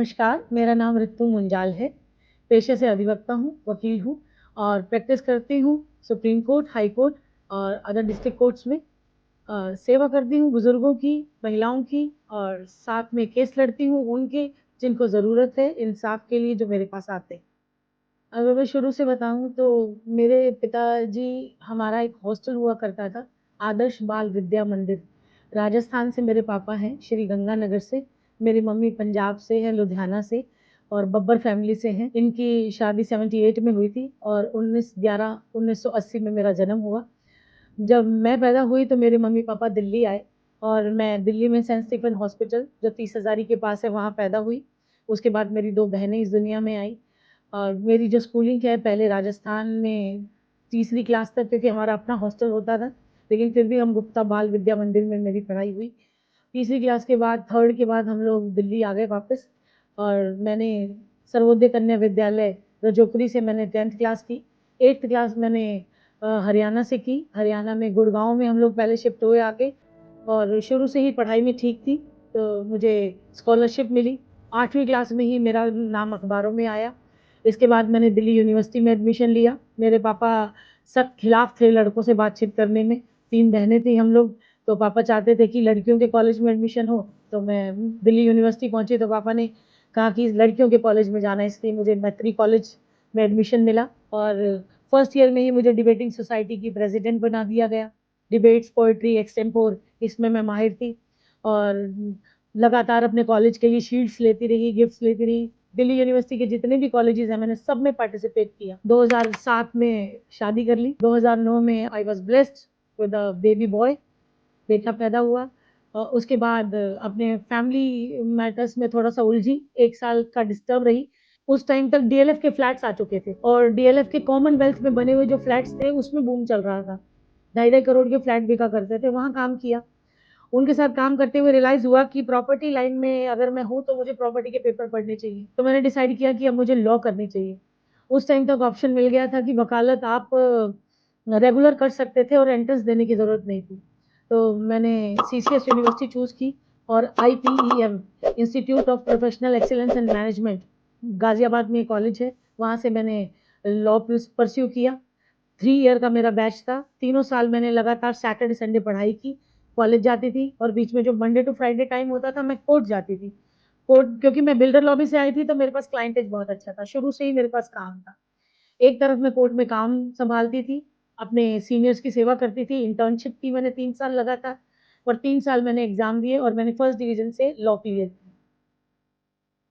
नमस्कार, मेरा नाम रितु मुंजाल है। पेशे से अधिवक्ता हूँ, वकील हूँ और प्रैक्टिस करती हूँ सुप्रीम कोर्ट, हाई कोर्ट और अदर डिस्ट्रिक्ट कोर्ट्स में। सेवा करती हूँ बुज़ुर्गों की, महिलाओं की और साथ में केस लड़ती हूँ उनके जिनको ज़रूरत है इंसाफ़ के लिए जो मेरे पास आते हैं। अगर मैं शुरू से बताऊँ तो मेरे पिताजी हमारा एक हॉस्टल हुआ करता था, आदर्श बाल विद्या मंदिर। राजस्थान से मेरे पापा हैं, श्री गंगानगर से। मेरी मम्मी पंजाब से है, लुधियाना से और बब्बर फैमिली से हैं। इनकी शादी 78 में हुई थी और 19/11/1980 में मेरा जन्म हुआ। जब मैं पैदा हुई तो मेरे मम्मी-पापा दिल्ली आए और मैं दिल्ली में सेंट स्टीफन हॉस्पिटल जो 30 हज़ारी के पास है वहाँ पैदा हुई। उसके बाद मेरी 2 बहनें इस दुनिया में आई और मेरी जो स्कूलिंग है पहले राजस्थान में तीसरी क्लास तक क्योंकि हमारा अपना हॉस्टल होता था, लेकिन फिर भी हम गुप्ता बाल विद्या मंदिर में मेरी पढ़ाई हुई। तीसरी क्लास के बाद 3rd के बाद हम लोग दिल्ली आ गए वापस और मैंने सर्वोदय कन्या विद्यालय रजोकरी से मैंने 10th क्लास की। 8th क्लास मैंने हरियाणा से की। हरियाणा में गुड़गाँव में हम लोग पहले शिफ्ट हुए आके और शुरू से ही पढ़ाई में ठीक थी, तो मुझे स्कॉलरशिप मिली। 8वीं क्लास में ही मेरा नाम अखबारों में आया। इसके बाद मैंने दिल्ली यूनिवर्सिटी में एडमिशन लिया। मेरे पापा सख्त खिलाफ थे लड़कों से बातचीत करने में। 3 बहनें थी हम लोग, तो पापा चाहते थे कि लड़कियों के कॉलेज में एडमिशन हो। तो मैं दिल्ली यूनिवर्सिटी पहुँची तो पापा ने कहा कि लड़कियों के कॉलेज में जाना है, इसलिए मुझे मैत्री कॉलेज में एडमिशन मिला और फर्स्ट ईयर में ही मुझे डिबेटिंग सोसाइटी की प्रेसिडेंट बना दिया गया। डिबेट्स, पोएट्री, एक्सटेम्पोर इसमें मैं माहिर थी और लगातार अपने कॉलेज के लिए शील्ड्स लेती रही, गिफ्ट्स लेती रही। दिल्ली यूनिवर्सिटी के जितने भी कॉलेजेस हैं मैंने सब में पार्टिसिपेट किया। 2007 में शादी कर ली। 2009 में I was blessed with a baby boy, बेटा पैदा हुआ। उसके बाद अपने फैमिली मैटर्स में थोड़ा-सा उलझी, 1 साल का डिस्टर्ब रही। उस टाइम तक डीएलएफ के फ्लैट्स आ चुके थे और डीएलएफ के कॉमनवेल्थ में बने हुए जो फ्लैट्स थे उसमें बूम चल रहा था। ढाई-ढाई करोड़ के फ्लैट बिका करते थे, वहाँ काम किया। उनके साथ काम करते हुए रियलाइज़ हुआ कि प्रॉपर्टी लाइन में अगर मैं हूँ तो मुझे प्रॉपर्टी के पेपर पढ़ने चाहिए। तो मैंने डिसाइड किया कि अब मुझे लॉ करनी चाहिए। उस टाइम तक ऑप्शन मिल गया था कि वकालत आप रेगुलर कर सकते थे और एंट्रेंस देने की ज़रूरत नहीं थी। तो मैंने सीसीएस यूनिवर्सिटी चूज़ की और IPEM institute of professional excellence and management Ghaziabad में कॉलेज है, वहाँ से मैंने लॉ परस्यू किया। 3 ईयर का मेरा बैच था। तीनों साल मैंने लगातार सैटरडे संडे पढ़ाई की, कॉलेज जाती थी और बीच में जो मंडे टू फ्राइडे टाइम होता था मैं कोर्ट जाती थी। कोर्ट क्योंकि मैं बिल्डर लॉबी से आई थी तो मेरे पास क्लाइंटेज बहुत अच्छा था, शुरू से ही मेरे पास काम था। एक तरफ मैं कोर्ट में काम सँभालती थी, अपने सीनियर्स की सेवा करती थी, इंटर्नशिप की मैंने 3 साल लगातार और 3 साल मैंने एग्ज़ाम दिए और मैंने फर्स्ट डिवीज़न से लॉ क्लियर किया।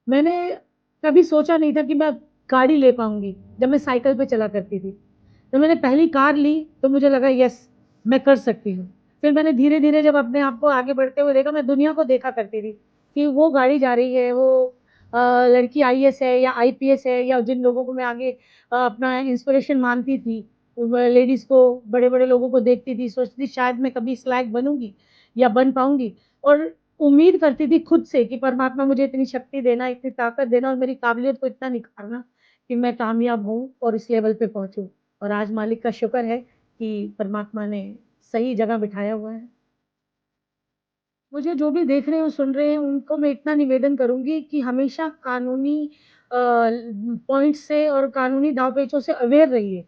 मैंने कभी सोचा नहीं था कि मैं गाड़ी ले पाऊँगी, जब मैं साइकिल पे चला करती थी। जब मैंने पहली कार ली तो मुझे लगा यस मैं कर सकती हूँ। फिर मैंने धीरे-धीरे जब अपने आप को आगे बढ़ते हुए देखा, मैं दुनिया को देखा करती थी कि वो गाड़ी जा रही है, वो लड़की आईएएस है या आईपीएस है या जिन लोगों को मैं आगे अपना इंस्पिरेशन मानती थी, लेडीज़ को, बड़े-बड़े लोगों को देखती थी, सोचती थी शायद मैं कभी इस लायक बनूँगी या बन पाऊँगी और उम्मीद करती थी खुद से कि परमात्मा मुझे इतनी शक्ति देना, इतनी ताकत देना और मेरी काबिलियत को इतना निखारना कि मैं कामयाब हूँ और इस लेवल पे पहुँचूँ। और आज मालिक का शुक्र है कि परमात्मा ने सही जगह बिठाया हुआ है। मुझे जो भी देख रहे हैं और सुन रहे हैं उनको मैं इतना निवेदन करूँगी कि हमेशा कानूनी पॉइंट से और कानूनी दाँव-पेचों से अवेयर रहिए।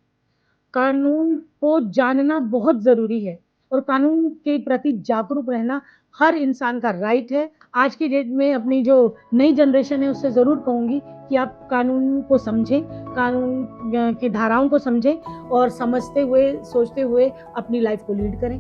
कानून को जानना बहुत ज़रूरी है और कानून के प्रति जागरूक रहना हर इंसान का राइट है। आज की डेट में अपनी जो नई जनरेशन है उससे ज़रूर कहूँगी कि आप कानून को समझें, कानून की धाराओं को समझें और समझते हुए, सोचते हुए अपनी लाइफ़ को लीड करें।